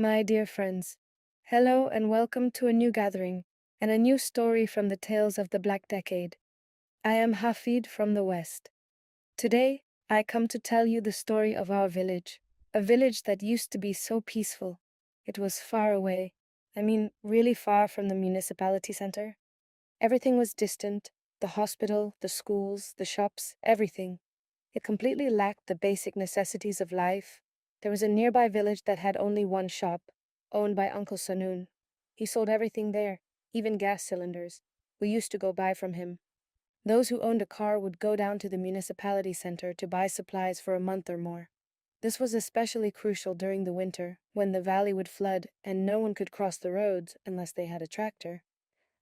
My dear friends, hello and welcome to a new gathering and a new story from the tales of the Black Decade. I am Hafid from the West. Today, I come to tell you the story of our village, a village that used to be so peaceful. It was far away, really far from the municipality center. Everything was distant, the hospital, the schools, the shops, everything. It completely lacked the basic necessities of life. There was a nearby village that had only one shop, owned by Uncle Sanoon. He sold everything there, even gas cylinders. We used to go buy from him. Those who owned a car would go down to the municipality center to buy supplies for a month or more. This was especially crucial during the winter, when the valley would flood and no one could cross the roads unless they had a tractor.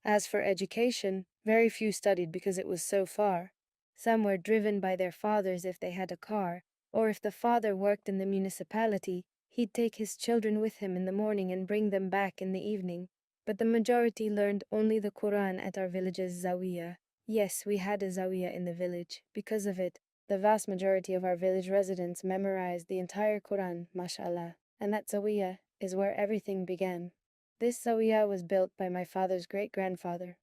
As for education, very few studied because it was so far. Some were driven by their fathers if they had a car, or if the father worked in the municipality, he'd take his children with him in the morning and bring them back in the evening. But the majority learned only the Quran at our village's Zawiya. Yes, we had a Zawiya in the village. Because of it, the vast majority of our village residents memorized the entire Quran, mashallah, and that Zawiya is where everything began. This Zawiya was built by my father's great-grandfather.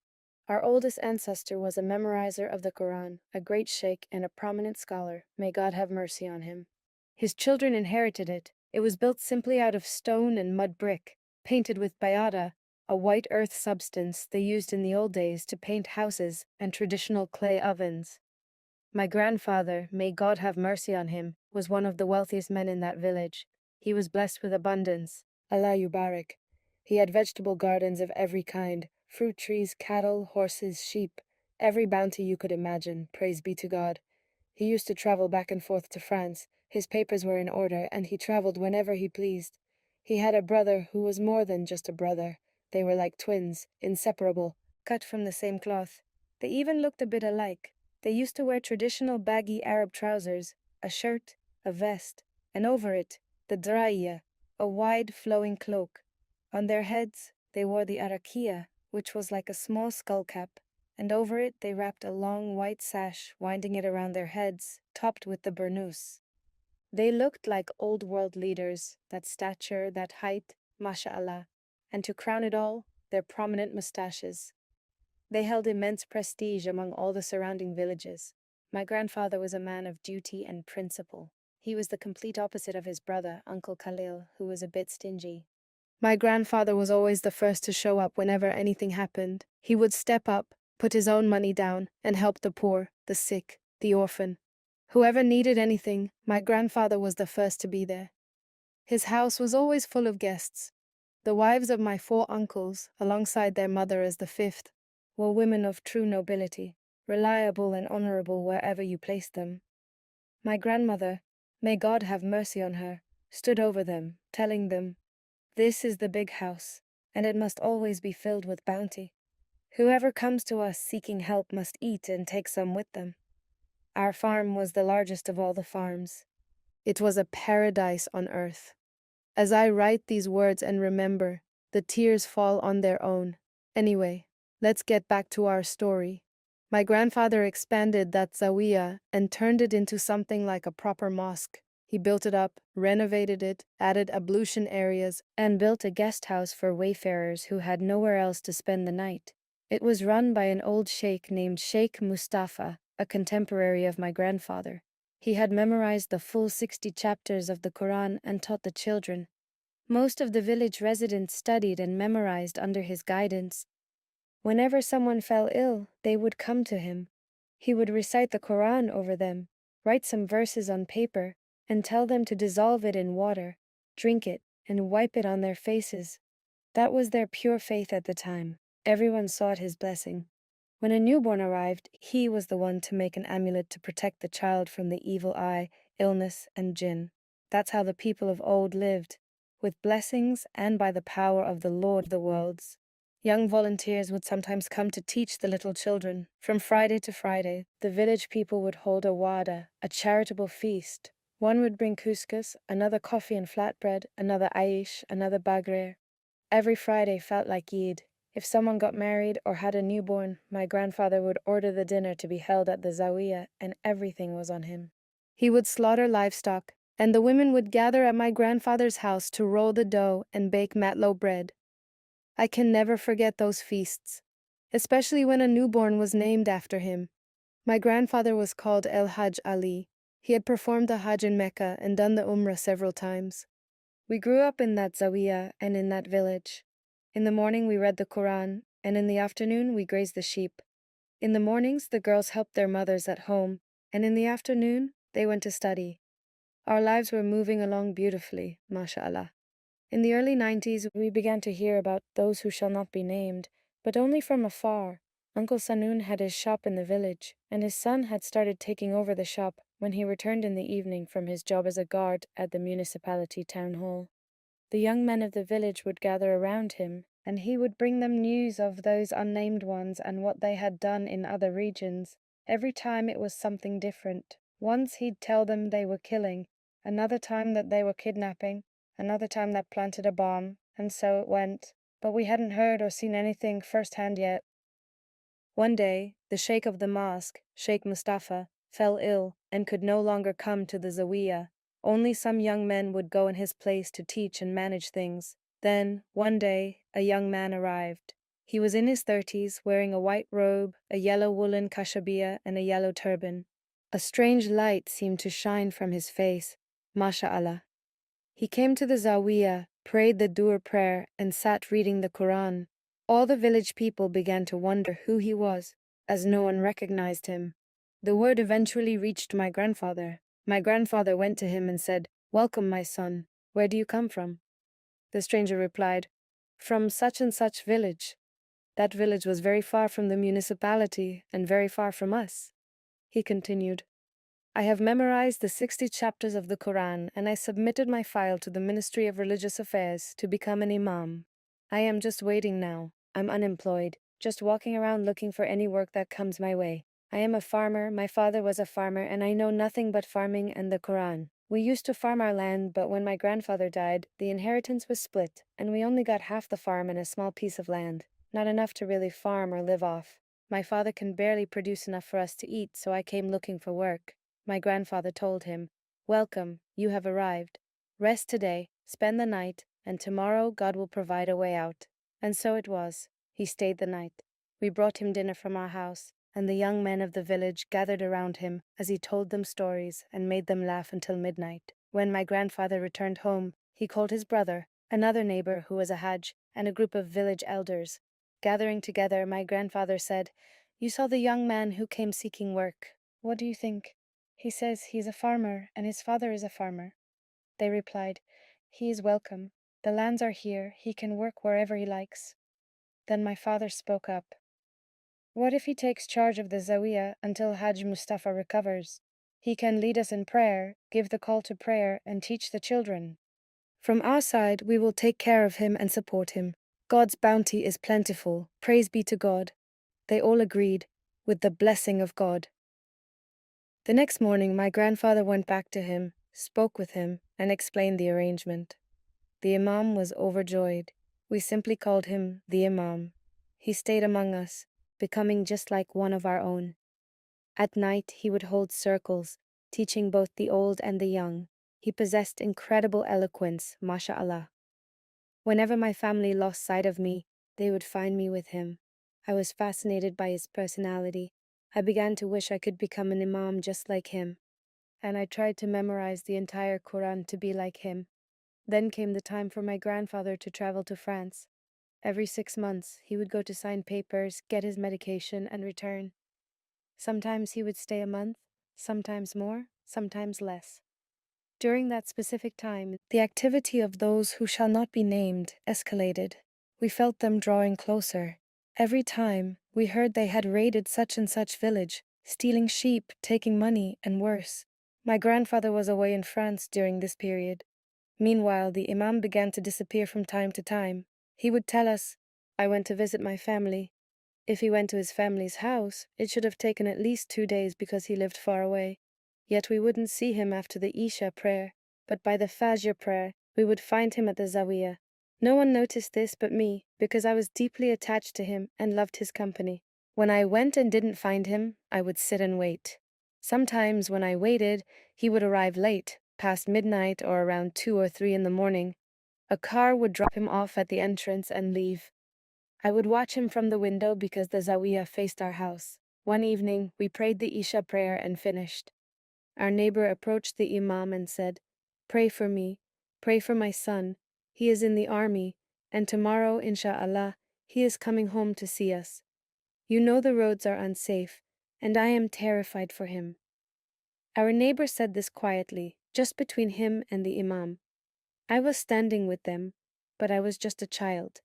Our oldest ancestor was a memorizer of the Quran, a great sheikh and a prominent scholar. May God have mercy on him. His children inherited it. It was built simply out of stone and mud brick, painted with bayada, a white earth substance they used in the old days to paint houses, and traditional clay ovens. My grandfather, may God have mercy on him, was one of the wealthiest men in that village. He was blessed with abundance. Allah Yubarak. He had vegetable gardens of every kind, fruit trees, cattle, horses, sheep, every bounty you could imagine, praise be to God. He used to travel back and forth to France. His papers were in order, and he traveled whenever he pleased. He had a brother who was more than just a brother. They were like twins, inseparable, cut from the same cloth. They even looked a bit alike. They used to wear traditional baggy Arab trousers, a shirt, a vest, and over it, the draiya, a wide flowing cloak. On their heads, they wore the arakia, which was like a small skull cap, and over it they wrapped a long white sash, winding it around their heads, topped with the burnous. They looked like old world leaders, that stature, that height, masha'Allah, and to crown it all, their prominent mustaches. They held immense prestige among all the surrounding villages. My grandfather was a man of duty and principle. He was the complete opposite of his brother, Uncle Khalil, who was a bit stingy. My grandfather was always the first to show up whenever anything happened. He would step up, put his own money down, and help the poor, the sick, the orphan. Whoever needed anything, my grandfather was the first to be there. His house was always full of guests. The wives of my 4 uncles, alongside their mother as the 5th, were women of true nobility, reliable and honorable wherever you placed them. My grandmother, may God have mercy on her, stood over them, telling them, "This is the big house, and it must always be filled with bounty. Whoever comes to us seeking help must eat and take some with them." Our farm was the largest of all the farms. It was a paradise on earth. As I write these words and remember, the tears fall on their own. Anyway, let's get back to our story. My grandfather expanded that zawiya and turned it into something like a proper mosque. He built it up, renovated it, added ablution areas, and built a guest house for wayfarers who had nowhere else to spend the night. It was run by an old sheikh named Sheikh Mustafa, a contemporary of my grandfather. He had memorized the full 60 chapters of the Quran and taught the children. Most of the village residents studied and memorized under his guidance. Whenever someone fell ill, they would come to him. He would recite the Quran over them, write some verses on paper, and tell them to dissolve it in water, drink it, and wipe it on their faces. That was their pure faith at the time. Everyone sought his blessing. When a newborn arrived, he was the one to make an amulet to protect the child from the evil eye, illness, and jinn. That's how the people of old lived, with blessings and by the power of the Lord of the worlds. Young volunteers would sometimes come to teach the little children. From Friday to Friday, the village people would hold a wada, a charitable feast. One would bring couscous, another coffee and flatbread, another aish, another bagrer. Every Friday felt like Eid. If someone got married or had a newborn, my grandfather would order the dinner to be held at the zawiya, and everything was on him. He would slaughter livestock, and the women would gather at my grandfather's house to roll the dough and bake matlow bread. I can never forget those feasts, especially when a newborn was named after him. My grandfather was called El Hajj Ali. He had performed the Hajj in Mecca and done the Umrah several times. We grew up in that zawiya and in that village. In the morning we read the Quran, and in the afternoon we grazed the sheep. In the mornings the girls helped their mothers at home, and in the afternoon they went to study. Our lives were moving along beautifully, mashallah. In the early 90s, we began to hear about those who shall not be named, but only from afar. Uncle Sanoon had his shop in the village, and his son had started taking over the shop when he returned in the evening from his job as a guard at the municipality town hall. The young men of the village would gather around him, and he would bring them news of those unnamed ones and what they had done in other regions. Every time it was something different. Once he'd tell them they were killing, another time that they were kidnapping, another time that planted a bomb, and so it went. But we hadn't heard or seen anything firsthand yet. One day, the sheikh of the mosque, Sheikh Mustafa, fell ill and could no longer come to the zawiya. Only some young men would go in his place to teach and manage things. Then, one day, a young man arrived. He was in his 30s, wearing a white robe, a yellow woolen kashabia, and a yellow turban. A strange light seemed to shine from his face. Masha'Allah. He came to the zawiya, prayed the Dur prayer, and sat reading the Quran. All the village people began to wonder who he was, as no one recognized him. The word eventually reached my grandfather. My grandfather went to him and said, "Welcome, my son. Where do you come from?" The stranger replied, "From such and such village." That village was very far from the municipality and very far from us. He continued, "I have memorized the 60 chapters of the Quran, and I submitted my file to the Ministry of Religious Affairs to become an imam. I am just waiting now. I'm unemployed, just walking around looking for any work that comes my way. I am a farmer, my father was a farmer, and I know nothing but farming and the Quran. We used to farm our land, but when my grandfather died, the inheritance was split, and we only got half the farm and a small piece of land, not enough to really farm or live off. My father can barely produce enough for us to eat, so I came looking for work." My grandfather told him, "Welcome, you have arrived. Rest today, spend the night, and tomorrow God will provide a way out." And so it was. He stayed the night. We brought him dinner from our house, and the young men of the village gathered around him as he told them stories and made them laugh until midnight. When my grandfather returned home, he called his brother, another neighbor who was a Hajj, and a group of village elders. Gathering together, my grandfather said, "You saw the young man who came seeking work. What do you think?" "He says he's a farmer, and his father is a farmer." They replied, "He is welcome. The lands are here. He can work wherever he likes." Then my father spoke up. "What if he takes charge of the zawiya until Hajj Mustafa recovers? He can lead us in prayer, give the call to prayer, and teach the children. From our side, we will take care of him and support him. God's bounty is plentiful. Praise be to God." They all agreed, with the blessing of God. The next morning, my grandfather went back to him, spoke with him, and explained the arrangement. The Imam was overjoyed. We simply called him the Imam. He stayed among us, becoming just like one of our own. At night, he would hold circles, teaching both the old and the young. He possessed incredible eloquence, mashallah. Whenever my family lost sight of me, they would find me with him. I was fascinated by his personality. I began to wish I could become an Imam just like him, and I tried to memorize the entire Quran to be like him. Then came the time for my grandfather to travel to France. Every 6 months, he would go to sign papers, get his medication, and return. Sometimes he would stay a month, sometimes more, sometimes less. During that specific time, the activity of those who shall not be named escalated. We felt them drawing closer. Every time, we heard they had raided such and such village, stealing sheep, taking money, and worse. My grandfather was away in France during this period. Meanwhile, the Imam began to disappear from time to time. He would tell us, "I went to visit my family." If he went to his family's house, it should have taken at least 2 days because he lived far away. Yet we wouldn't see him after the Isha prayer, but by the Fajr prayer, we would find him at the Zawiya. No one noticed this but me, because I was deeply attached to him and loved his company. When I went and didn't find him, I would sit and wait. Sometimes when I waited, he would arrive late, past midnight or around 2 or 3 in the morning, a car would drop him off at the entrance and leave. I would watch him from the window because the zawiya faced our house. One evening, we prayed the Isha prayer and finished. Our neighbor approached the imam and said, "Pray for me, pray for my son. He is in the army, and tomorrow, insha'Allah, he is coming home to see us. You know the roads are unsafe, and I am terrified for him." Our neighbor said this quietly, just between him and the imam. I was standing with them, but I was just a child.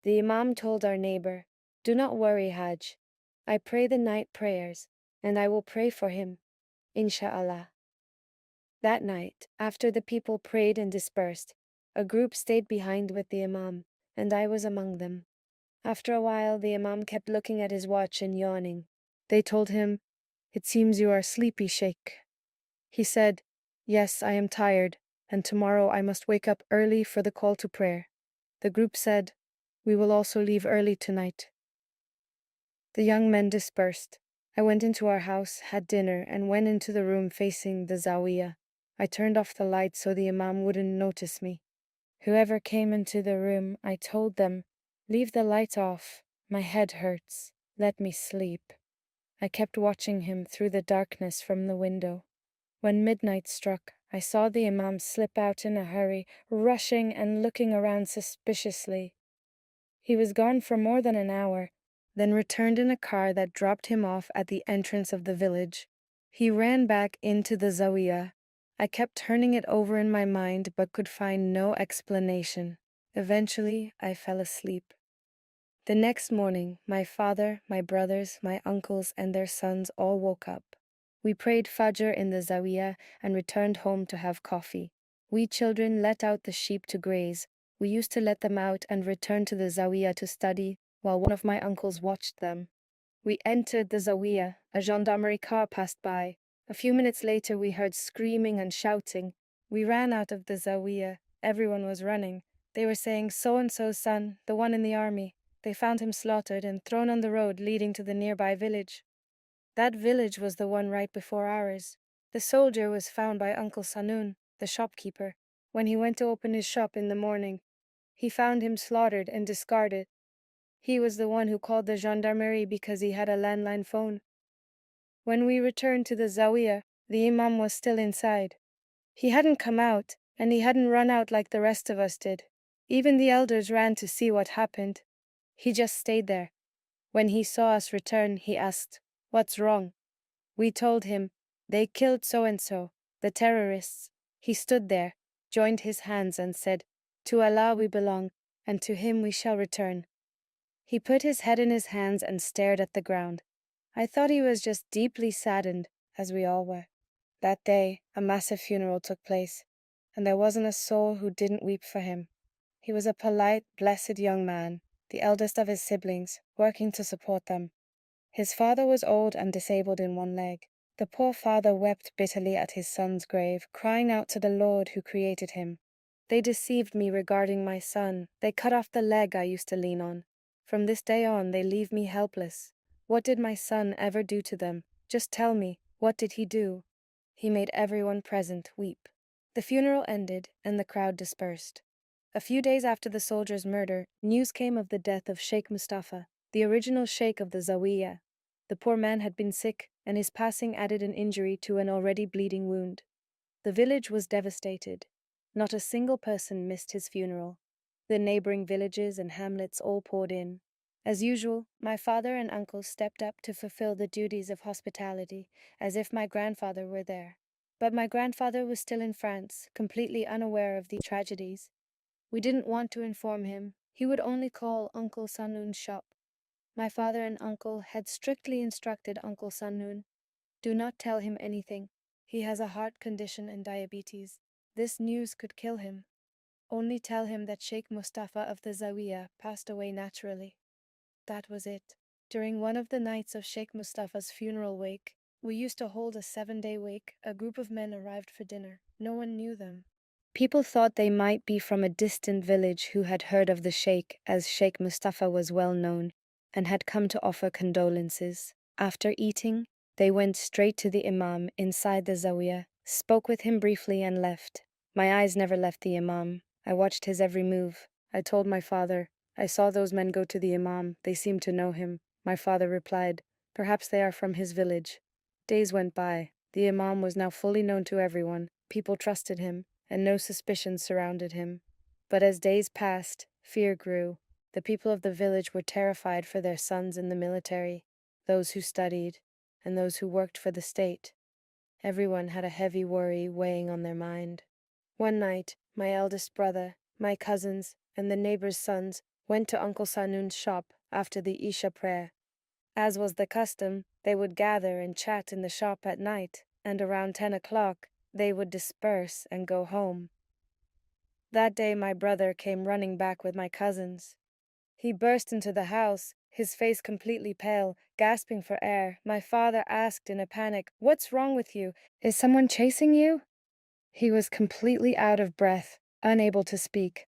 The imam told our neighbor, "Do not worry, Hajj. I pray the night prayers, and I will pray for him, insha'Allah." That night, after the people prayed and dispersed, a group stayed behind with the imam, and I was among them. After a while, the imam kept looking at his watch and yawning. They told him, "It seems you are sleepy, Sheikh." He said, "Yes, I am tired, and tomorrow I must wake up early for the call to prayer." The group said, "We will also leave early tonight." The young men dispersed. I went into our house, had dinner, and went into the room facing the zawiya. I turned off the light so the imam wouldn't notice me. Whoever came into the room, I told them, "Leave the light off. My head hurts. Let me sleep." I kept watching him through the darkness from the window. When midnight struck, I saw the imam slip out in a hurry, rushing and looking around suspiciously. He was gone for more than an hour, then returned in a car that dropped him off at the entrance of the village. He ran back into the zawiya. I kept turning it over in my mind but could find no explanation. Eventually, I fell asleep. The next morning, my father, my brothers, my uncles, and their sons all woke up. We prayed Fajr in the zawiya and returned home to have coffee. We children let out the sheep to graze. We used to let them out and return to the zawiya to study, while one of my uncles watched them. We entered the zawiya. A gendarmerie car passed by. A few minutes later, we heard screaming and shouting. We ran out of the zawiya. Everyone was running. They were saying, "So-and-so's son, the one in the army." They found him slaughtered and thrown on the road leading to the nearby village. That village was the one right before ours. The soldier was found by Uncle Sanoun, the shopkeeper, when he went to open his shop in the morning. He found him slaughtered and discarded. He was the one who called the gendarmerie because he had a landline phone. When we returned to the zawiya, the imam was still inside. He hadn't come out, and he hadn't run out like the rest of us did. Even the elders ran to see what happened. He just stayed there. When he saw us return, he asked, "What's wrong?" We told him, "They killed so-and-so, the terrorists." He stood there, joined his hands and said, "To Allah we belong, and to Him we shall return." He put his head in his hands and stared at the ground. I thought he was just deeply saddened, as we all were. That day, a massive funeral took place, and there wasn't a soul who didn't weep for him. He was a polite, blessed young man, the eldest of his siblings, working to support them. His father was old and disabled in one leg. The poor father wept bitterly at his son's grave, crying out to the Lord who created him. "They deceived me regarding my son. They cut off the leg I used to lean on. From this day on, they leave me helpless. What did my son ever do to them? Just tell me, what did he do?" He made everyone present weep. The funeral ended, and the crowd dispersed. A few days after the soldier's murder, news came of the death of Sheikh Mustafa, the original sheikh of the zawiya. The poor man had been sick, and his passing added an injury to an already bleeding wound. The village was devastated. Not a single person missed his funeral. The neighboring villages and hamlets all poured in. As usual, my father and uncle stepped up to fulfill the duties of hospitality, as if my grandfather were there. But my grandfather was still in France, completely unaware of these tragedies. We didn't want to inform him. He would only call Uncle Sanoun's shop. My father and uncle had strictly instructed Uncle Sanoun, "Do not tell him anything. He has a heart condition and diabetes. This news could kill him. Only tell him that Sheikh Mustafa of the Zawiya passed away naturally." That was it. During one of the nights of Sheikh Mustafa's funeral wake, we used to hold a 7-day wake. A group of men arrived for dinner. No one knew them. People thought they might be from a distant village who had heard of the sheikh, as Sheikh Mustafa was well known, and had come to offer condolences. After eating, they went straight to the imam inside the zawiya, spoke with him briefly, and left. My eyes never left the Imam. I watched his every move. I told my father, I saw those men go to the Imam. They seemed to know him. My father replied, perhaps they are from his village. Days went by. The Imam was now fully known to everyone. People trusted him, and no suspicions surrounded him. But as days passed, fear grew. The people of the village were terrified for their sons in the military, those who studied, and those who worked for the state. Everyone had a heavy worry weighing on their mind. One night, my eldest brother, my cousins, and the neighbors' sons went to Uncle Sanun's shop after the Isha prayer. As was the custom, they would gather and chat in the shop at night, and around 10 o'clock, they would disperse and go home. That day my brother came running back with my cousins. He burst into the house, his face completely pale, gasping for air. My father asked in a panic, "What's wrong with you? Is someone chasing you?" He was completely out of breath, unable to speak.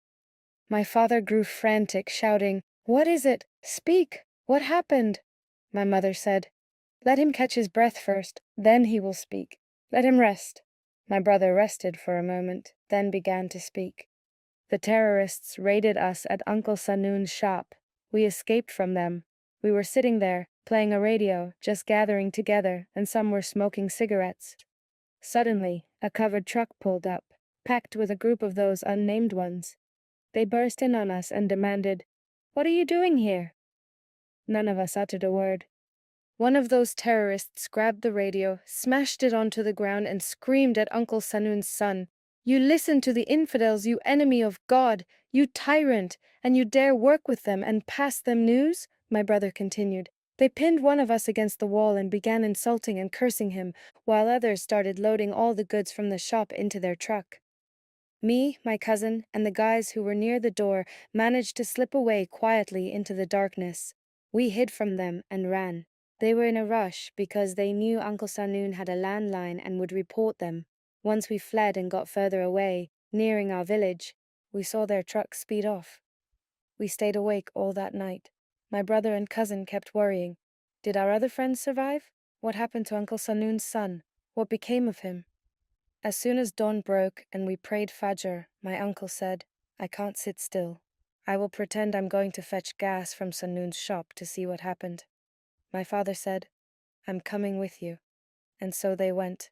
My father grew frantic, shouting, "What is it? Speak! What happened?" My mother said, "Let him catch his breath first, then he will speak. Let him rest." My brother rested for a moment, then began to speak. "The terrorists raided us at Uncle Sanun's shop. We escaped from them. We were sitting there, playing a radio, just gathering together, and some were smoking cigarettes. Suddenly, a covered truck pulled up, packed with a group of those unnamed ones. They burst in on us and demanded, 'What are you doing here?' None of us uttered a word. One of those terrorists grabbed the radio, smashed it onto the ground, and screamed at Uncle Sanun's son, 'You listen to the infidels, you enemy of God, you tyrant, and you dare work with them and pass them news?' My brother continued. They pinned one of us against the wall and began insulting and cursing him, while others started loading all the goods from the shop into their truck. Me, my cousin, and the guys who were near the door managed to slip away quietly into the darkness. We hid from them and ran. They were in a rush because they knew Uncle Sanun had a landline and would report them. Once we fled and got further away, nearing our village, we saw their truck speed off. We stayed awake all that night. My brother and cousin kept worrying. Did our other friends survive? What happened to Uncle Sanun's son? What became of him? As soon as dawn broke and we prayed Fajr, my uncle said, "I can't sit still. I will pretend I'm going to fetch gas from Sanun's shop to see what happened." My father said, "I'm coming with you." And so they went.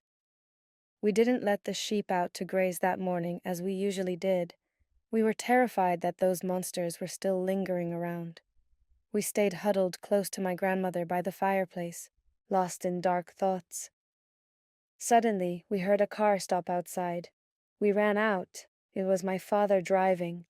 We didn't let the sheep out to graze that morning as we usually did. We were terrified that those monsters were still lingering around. We stayed huddled close to my grandmother by the fireplace, lost in dark thoughts. Suddenly, we heard a car stop outside. We ran out. It was my father driving.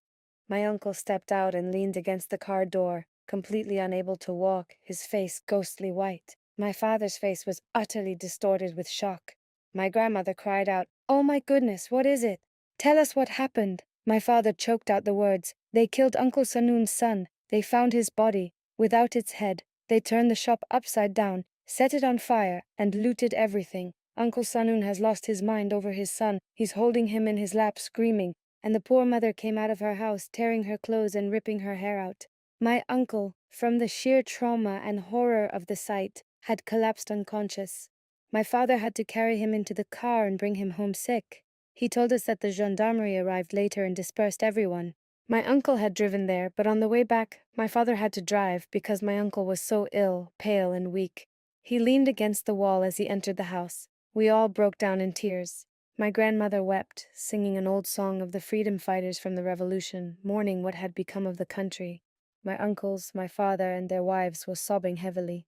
My uncle stepped out and leaned against the car door, completely unable to walk, his face ghostly white. My father's face was utterly distorted with shock. My grandmother cried out, "Oh my goodness, what is it? Tell us what happened." My father choked out the words, "They killed Uncle Sanun's son. They found his body, without its head. They turned the shop upside down, set it on fire, and looted everything. Uncle Sanun has lost his mind over his son. He's holding him in his lap, screaming. And the poor mother came out of her house, tearing her clothes and ripping her hair out." My uncle, from the sheer trauma and horror of the sight, had collapsed unconscious. My father had to carry him into the car and bring him home sick. He told us that the gendarmerie arrived later and dispersed everyone. My uncle had driven there, but on the way back, my father had to drive because my uncle was so ill, pale, and weak. He leaned against the wall as he entered the house. We all broke down in tears. My grandmother wept, singing an old song of the freedom fighters from the revolution, mourning what had become of the country. My uncles, my father, and their wives were sobbing heavily.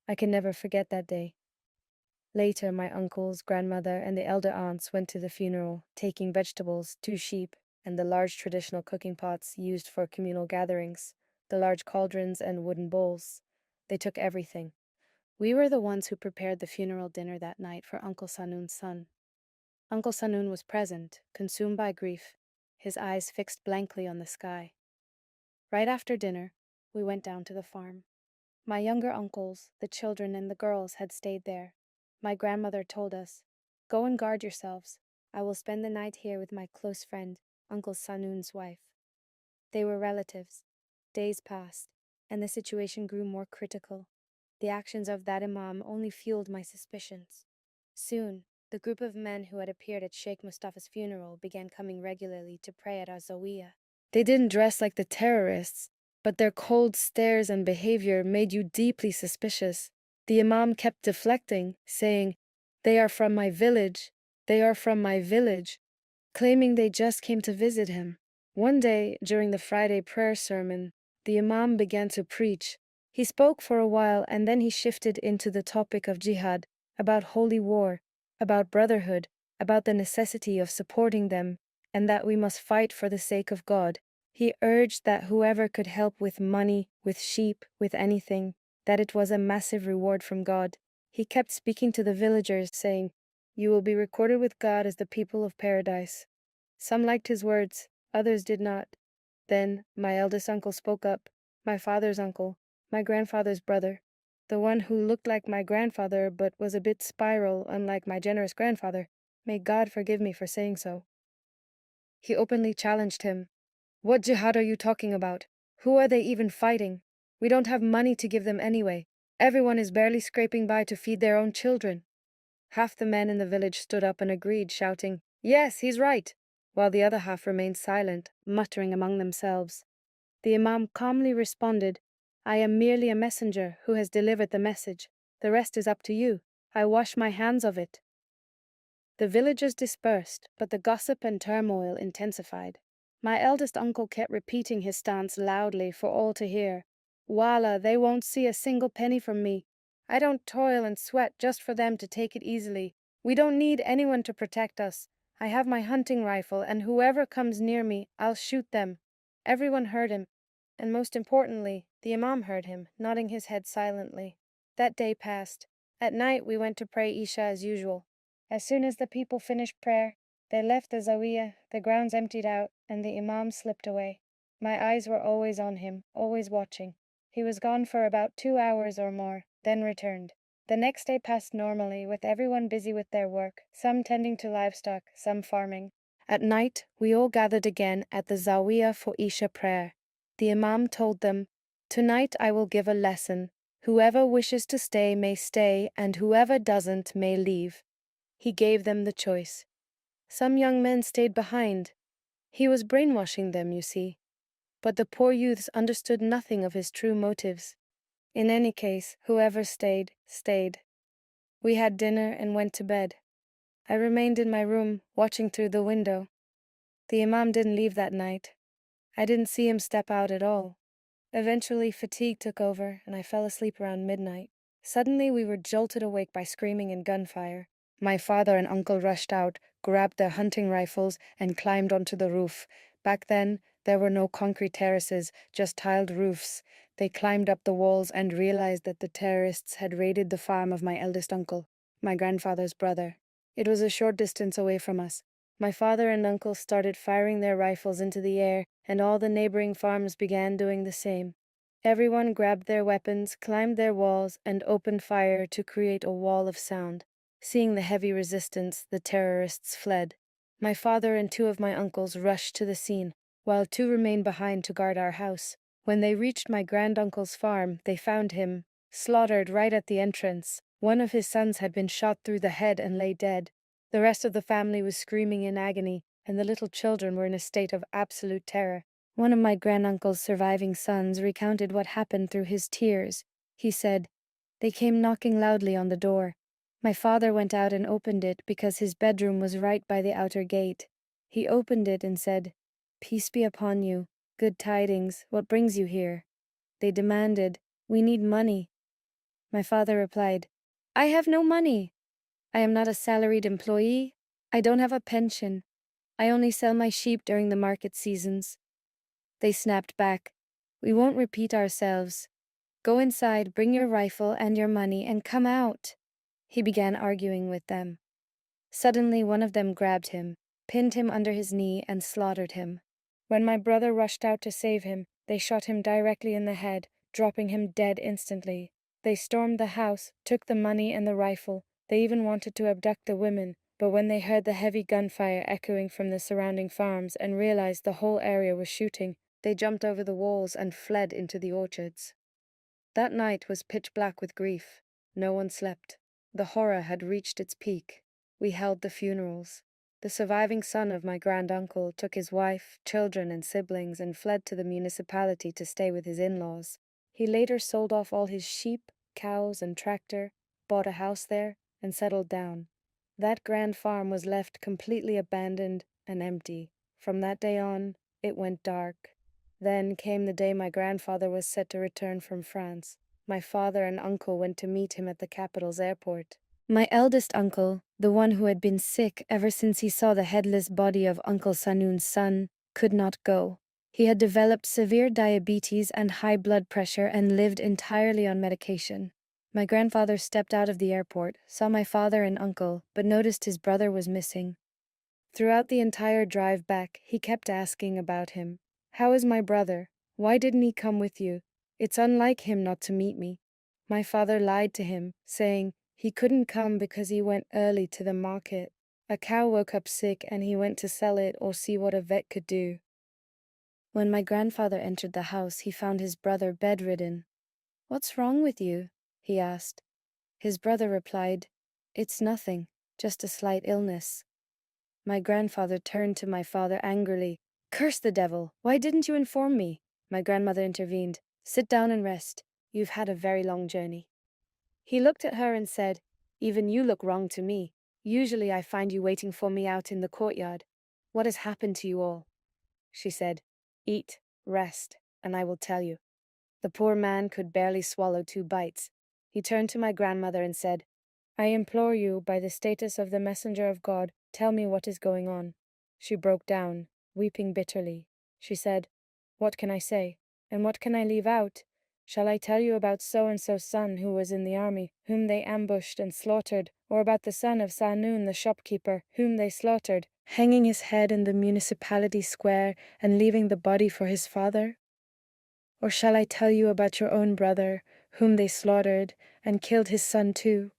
I can never forget that day. Later, my uncles, grandmother, and the elder aunts went to the funeral, taking vegetables, 2 sheep, and the large traditional cooking pots used for communal gatherings, the large cauldrons and wooden bowls. They took everything. We were the ones who prepared the funeral dinner that night for Uncle Sanun's son. Uncle Sanun was present, consumed by grief, his eyes fixed blankly on the sky. Right after dinner, we went down to the farm. My younger uncles, the children, and the girls had stayed there. My grandmother told us, "Go and guard yourselves. I will spend the night here with my close friend, Uncle Sanun's wife." They were relatives. Days passed, and the situation grew more critical. The actions of that imam only fueled my suspicions. Soon, The group of men who had appeared at Sheikh Mustafa's funeral began coming regularly to pray at our zawiya. They didn't dress like the terrorists, but their cold stares and behavior made you deeply suspicious. The imam kept deflecting, saying, "They are from my village. They are from my village," claiming they just came to visit him. One day, during the Friday prayer sermon, the imam began to preach. He spoke for a while and then he shifted into the topic of jihad, about holy war, about brotherhood, about the necessity of supporting them, and that we must fight for the sake of God. He urged that whoever could help with money, with sheep, with anything, that it was a massive reward from God. He kept speaking to the villagers, saying, "You will be recorded with God as the people of paradise." Some liked his words, others did not. Then my eldest uncle spoke up, my father's uncle, my grandfather's brother, the one who looked like my grandfather but was a bit spiral, unlike my generous grandfather. May God forgive me for saying so. He openly challenged him. "What jihad are you talking about? Who are they even fighting? We don't have money to give them anyway. Everyone is barely scraping by to feed their own children." Half the men in the village stood up and agreed, shouting, "Yes, he's right," while the other half remained silent, muttering among themselves. The imam calmly responded, "I am merely a messenger who has delivered the message. The rest is up to you. I wash my hands of it." The villagers dispersed, but the gossip and turmoil intensified. My eldest uncle kept repeating his stance loudly for all to hear. "Wallah, they won't see a single penny from me. I don't toil and sweat just for them to take it easily. We don't need anyone to protect us. I have my hunting rifle, and whoever comes near me, I'll shoot them." Everyone heard him, and most importantly, the imam heard him, nodding his head silently. That day passed. At night we went to pray Isha as usual. As soon as the people finished prayer, they left the zawiya, the grounds emptied out, and the imam slipped away. My eyes were always on him, always watching. He was gone for about 2 hours or more, then returned. The next day passed normally, with everyone busy with their work, some tending to livestock, some farming. At night, we all gathered again at the zawiya for Isha prayer. The imam told them, "Tonight I will give a lesson. Whoever wishes to stay may stay, and whoever doesn't may leave." He gave them the choice. Some young men stayed behind. He was brainwashing them, you see. But the poor youths understood nothing of his true motives. In any case, whoever stayed, stayed. We had dinner and went to bed. I remained in my room, watching through the window. The imam didn't leave that night. I didn't see him step out at all. Eventually, fatigue took over, and I fell asleep around midnight. Suddenly, we were jolted awake by screaming and gunfire. My father and uncle rushed out, grabbed their hunting rifles, and climbed onto the roof. Back then, there were no concrete terraces, just tiled roofs. They climbed up the walls and realized that the terrorists had raided the farm of my eldest uncle, my grandfather's brother. It was a short distance away from us. My father and uncle started firing their rifles into the air, and all the neighboring farms began doing the same. Everyone grabbed their weapons, climbed their walls, and opened fire to create a wall of sound. Seeing the heavy resistance, the terrorists fled. My father and two of my uncles rushed to the scene, while two remained behind to guard our house. When they reached my granduncle's farm, they found him slaughtered right at the entrance. One of his sons had been shot through the head and lay dead. The rest of the family was screaming in agony, and the little children were in a state of absolute terror. One of my granduncle's surviving sons recounted what happened through his tears. He said, "They came knocking loudly on the door. My father went out and opened it because his bedroom was right by the outer gate. He opened it and said, 'Peace be upon you. Good tidings. What brings you here?' They demanded, 'We need money.' My father replied, 'I have no money. I am not a salaried employee. I don't have a pension. I only sell my sheep during the market seasons.' They snapped back, 'We won't repeat ourselves. Go inside, bring your rifle and your money, and come out.' He began arguing with them. Suddenly, one of them grabbed him, pinned him under his knee, and slaughtered him. When my brother rushed out to save him, they shot him directly in the head, dropping him dead instantly. They stormed the house, took the money and the rifle. They even wanted to abduct the women, but when they heard the heavy gunfire echoing from the surrounding farms and realized the whole area was shooting, they jumped over the walls and fled into the orchards. That night was pitch black with grief. No one slept. The horror had reached its peak. We held the funerals. The surviving son of my granduncle took his wife, children, and siblings and fled to the municipality to stay with his in-laws. He later sold off all his sheep, cows, and tractor, bought a house there, and settled down. That grand farm was left completely abandoned and empty. From that day on, it went dark. Then came the day my grandfather was set to return from France. My father and uncle went to meet him at the capital's airport. My eldest uncle, the one who had been sick ever since he saw the headless body of Uncle Sanun's son, could not go. He had developed severe diabetes and high blood pressure and lived entirely on medication. My grandfather stepped out of the airport, saw my father and uncle, but noticed his brother was missing. Throughout the entire drive back, he kept asking about him. "How is my brother? Why didn't he come with you? It's unlike him not to meet me." My father lied to him, saying he couldn't come because he went early to the market. A cow woke up sick and he went to sell it or see what a vet could do. When my grandfather entered the house, he found his brother bedridden. "What's wrong with you?" he asked. His brother replied, "It's nothing, just a slight illness." My grandfather turned to my father angrily. "Curse the devil! Why didn't you inform me?" My grandmother intervened. "Sit down and rest. You've had a very long journey." He looked at her and said, "Even you look wrong to me. Usually I find you waiting for me out in the courtyard. What has happened to you all?" She said, "Eat, rest, and I will tell you." The poor man could barely swallow 2 bites. He turned to my grandmother and said, "I implore you, by the status of the messenger of God, tell me what is going on." She broke down, weeping bitterly. She said, "What can I say? And what can I leave out? Shall I tell you about so-and-so's son who was in the army, whom they ambushed and slaughtered, or about the son of Sanun the shopkeeper, whom they slaughtered, hanging his head in the municipality square and leaving the body for his father? Or shall I tell you about your own brother, whom they slaughtered and killed his son too?"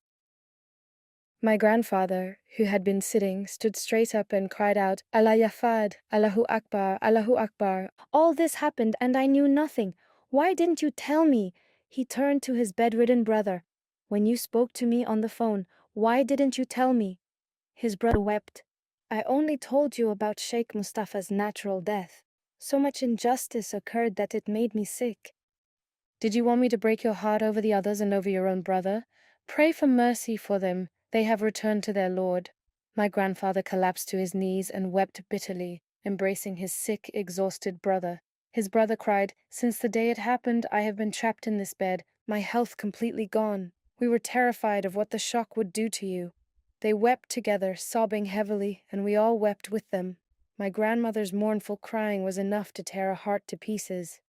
My grandfather, who had been sitting, stood straight up and cried out, "Allah Yafad, Allahu Akbar, Allahu Akbar. All this happened and I knew nothing. Why didn't you tell me?" He turned to his bedridden brother. "When you spoke to me on the phone, why didn't you tell me?" His brother wept. "I only told you about Sheikh Mustafa's natural death. So much injustice occurred that it made me sick." "Did you want me to break your heart over the others and over your own brother? Pray for mercy for them. They have returned to their Lord." My grandfather collapsed to his knees and wept bitterly, embracing his sick, exhausted brother. His brother cried, "Since the day it happened, I have been trapped in this bed, my health completely gone. We were terrified of what the shock would do to you." They wept together, sobbing heavily, and we all wept with them. My grandmother's mournful crying was enough to tear a heart to pieces.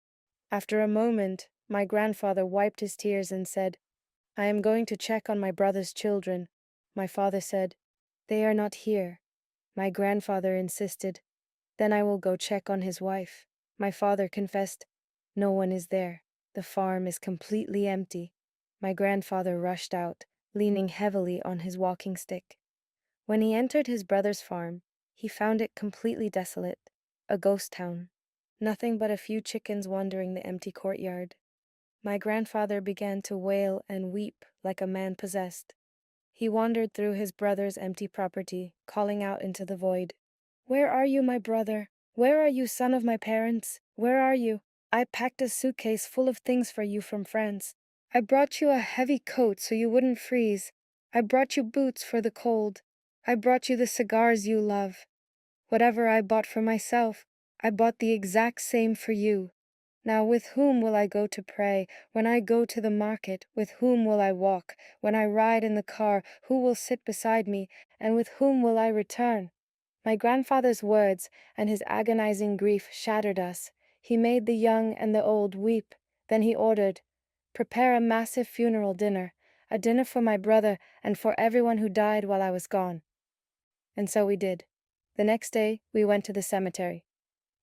After a moment, my grandfather wiped his tears and said, "I am going to check on my brother's children." My father said, "They are not here." My grandfather insisted, "Then I will go check on his wife." My father confessed, "No one is there. The farm is completely empty." My grandfather rushed out, leaning heavily on his walking stick. When he entered his brother's farm, he found it completely desolate, a ghost town. Nothing but a few chickens wandering the empty courtyard. My grandfather began to wail and weep like a man possessed. He wandered through his brother's empty property, calling out into the void, "Where are you, my brother? Where are you, son of my parents? Where are you? I packed a suitcase full of things for you from France. I brought you a heavy coat so you wouldn't freeze. I brought you boots for the cold. I brought you the cigars you love. Whatever I bought for myself, I bought the exact same for you. Now with whom will I go to pray? When I go to the market, with whom will I walk? When I ride in the car, who will sit beside me? And with whom will I return?" My grandfather's words and his agonizing grief shattered us. He made the young and the old weep. Then he ordered, "Prepare a massive funeral dinner, a dinner for my brother and for everyone who died while I was gone." And so we did. The next day, we went to the cemetery.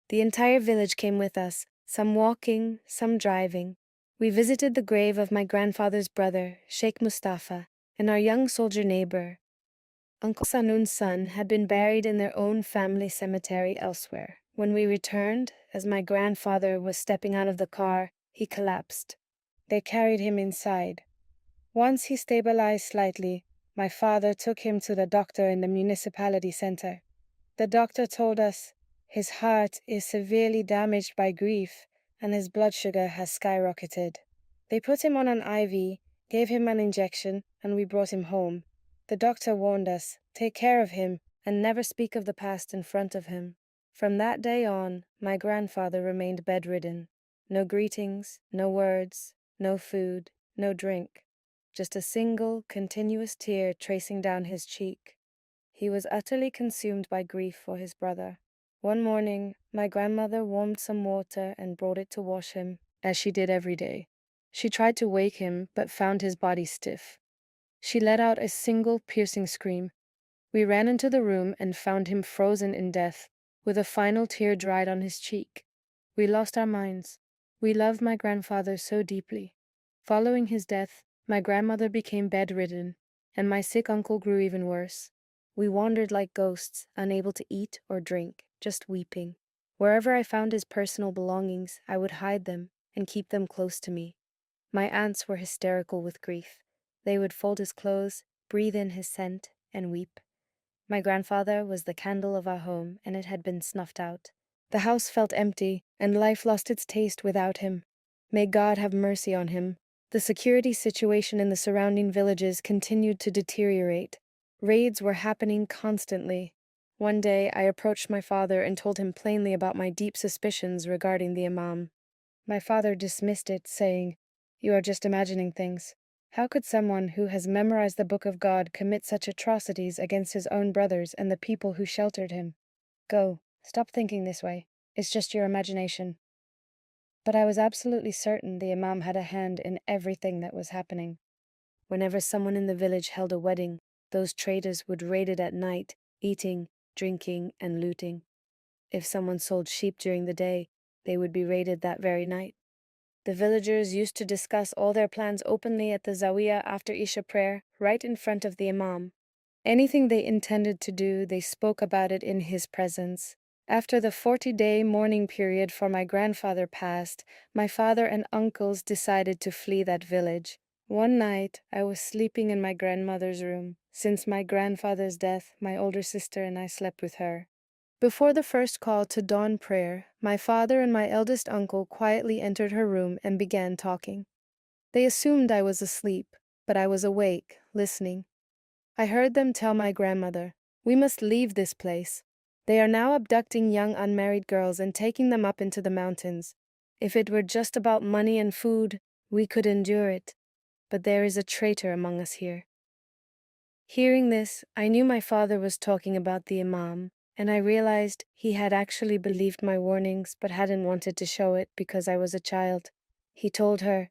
The entire village came with us, some walking, some driving. We visited the grave of my grandfather's brother, Sheikh Mustafa, and our young soldier neighbor. Uncle Sanun's son had been buried in their own family cemetery elsewhere. When we returned, as my grandfather was stepping out of the car, he collapsed. They carried him inside. Once he stabilized slightly, My father took him to the doctor in the municipality center. The doctor told us his heart is severely damaged by grief and his blood sugar has skyrocketed. They put him on an IV, gave him an injection, and we brought him home. The doctor warned us, take care of him and never speak of the past in front of him. From that day on, my grandfather remained bedridden. No greetings, no words, no food, no drink. Just a single, continuous tear tracing down his cheek. He was utterly consumed by grief for his brother. One morning, my grandmother warmed some water and brought it to wash him, as she did every day. She tried to wake him, but found his body stiff. She let out a single piercing scream. We ran into the room and found him frozen in death, with a final tear dried on his cheek. We lost our minds. We loved my grandfather so deeply. Following his death, my grandmother became bedridden, and my sick uncle grew even worse. We wandered like ghosts, unable to eat or drink, just weeping. Wherever I found his personal belongings, I would hide them and keep them close to me. My aunts were hysterical with grief. They would fold his clothes, breathe in his scent, and weep. My grandfather was the candle of our home, and it had been snuffed out. The house felt empty, and life lost its taste without him. May God have mercy on him. The security situation in the surrounding villages continued to deteriorate. Raids were happening constantly. One day, I approached my father and told him plainly about my deep suspicions regarding the imam. My father dismissed it, saying, "You are just imagining things. How could someone who has memorized the Book of God commit such atrocities against his own brothers and the people who sheltered him? Go, stop thinking this way. It's just your imagination." But I was absolutely certain the imam had a hand in everything that was happening. Whenever someone in the village held a wedding, those traitors would raid it at night, eating, drinking, and looting. If someone sold sheep during the day, they would be raided that very night. The villagers used to discuss all their plans openly at the Zawiya after Isha prayer, right in front of the imam. Anything they intended to do, they spoke about it in his presence. After the 40-day mourning period for my grandfather passed, my father and uncles decided to flee that village. One night, I was sleeping in my grandmother's room. Since my grandfather's death, my older sister and I slept with her. Before the first call to dawn prayer, my father and my eldest uncle quietly entered her room and began talking. They assumed I was asleep, but I was awake, listening. I heard them tell my grandmother, "We must leave this place. They are now abducting young unmarried girls and taking them up into the mountains. If it were just about money and food, we could endure it. But there is a traitor among us here." Hearing this, I knew my father was talking about the imam, and I realized he had actually believed my warnings but hadn't wanted to show it because I was a child. He told her,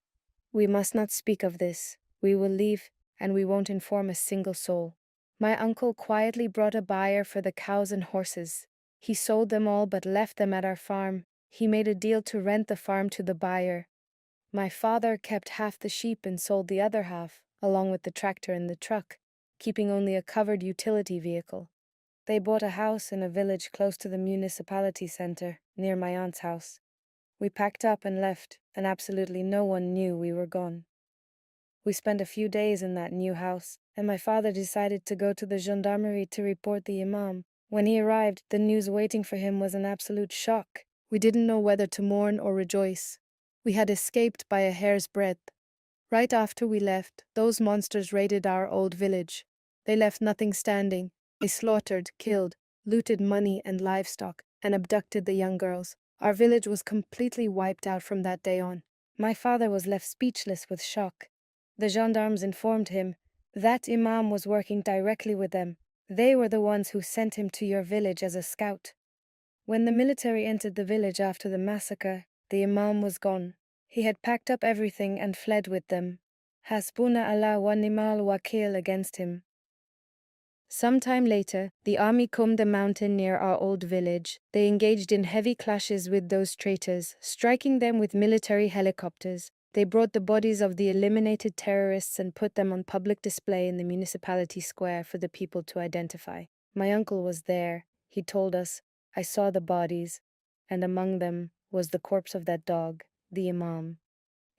"We must not speak of this. We will leave, and we won't inform a single soul." My uncle quietly brought a buyer for the cows and horses. He sold them all but left them at our farm. He made a deal to rent the farm to the buyer. My father kept half the sheep and sold the other half, along with the tractor and the truck, keeping only a covered utility vehicle. They bought a house in a village close to the municipality center, near my aunt's house. We packed up and left, and absolutely no one knew we were gone. We spent a few days in that new house, and my father decided to go to the gendarmerie to report the imam. When he arrived, the news waiting for him was an absolute shock. We didn't know whether to mourn or rejoice. We had escaped by a hair's breadth. Right after we left, those monsters raided our old village. They left nothing standing. They slaughtered, killed, looted money and livestock, and abducted the young girls. Our village was completely wiped out from that day on. My father was left speechless with shock. The gendarmes informed him that imam was working directly with them. They were the ones who sent him to your village as a scout. When the military entered the village after the massacre, the imam was gone. He had packed up everything and fled with them. Hasbuna Allah wa ni'mal wakil against him. Sometime later, the army combed the mountain near our old village. They engaged in heavy clashes with those traitors, striking them with military helicopters. They brought the bodies of the eliminated terrorists and put them on public display in the municipality square for the people to identify. My uncle was there. He told us, "I saw the bodies, and among them was the corpse of that dog, the imam."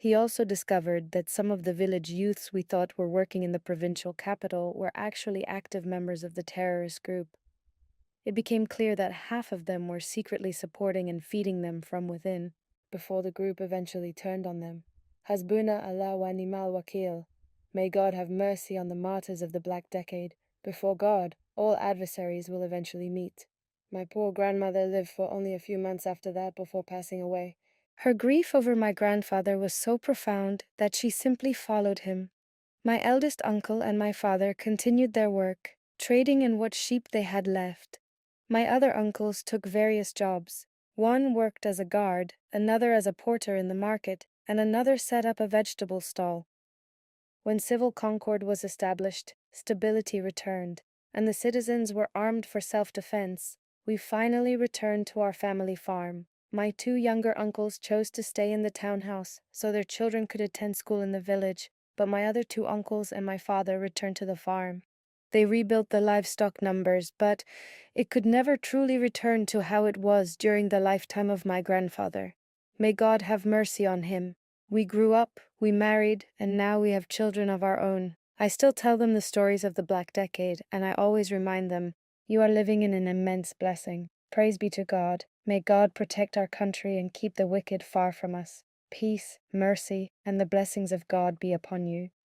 He also discovered that some of the village youths we thought were working in the provincial capital were actually active members of the terrorist group. It became clear that half of them were secretly supporting and feeding them from within, before the group eventually turned on them. Hasbuna Allah wa ni'mal wakil. May God have mercy on the martyrs of the Black Decade. Before God, all adversaries will eventually meet. My poor grandmother lived for only a few months after that before passing away. Her grief over my grandfather was so profound that she simply followed him. My eldest uncle and my father continued their work, trading in what sheep they had left. My other uncles took various jobs. One worked as a guard, another as a porter in the market, and another set up a vegetable stall. When civil concord was established, stability returned, and the citizens were armed for self-defense. We finally returned to our family farm. My two younger uncles chose to stay in the townhouse so their children could attend school in the village, but my other two uncles and my father returned to the farm. They rebuilt the livestock numbers, but it could never truly return to how it was during the lifetime of my grandfather. May God have mercy on him. We grew up, we married, and now we have children of our own. I still tell them the stories of the Black Decade, and I always remind them, you are living in an immense blessing. Praise be to God. May God protect our country and keep the wicked far from us. Peace, mercy, and the blessings of God be upon you.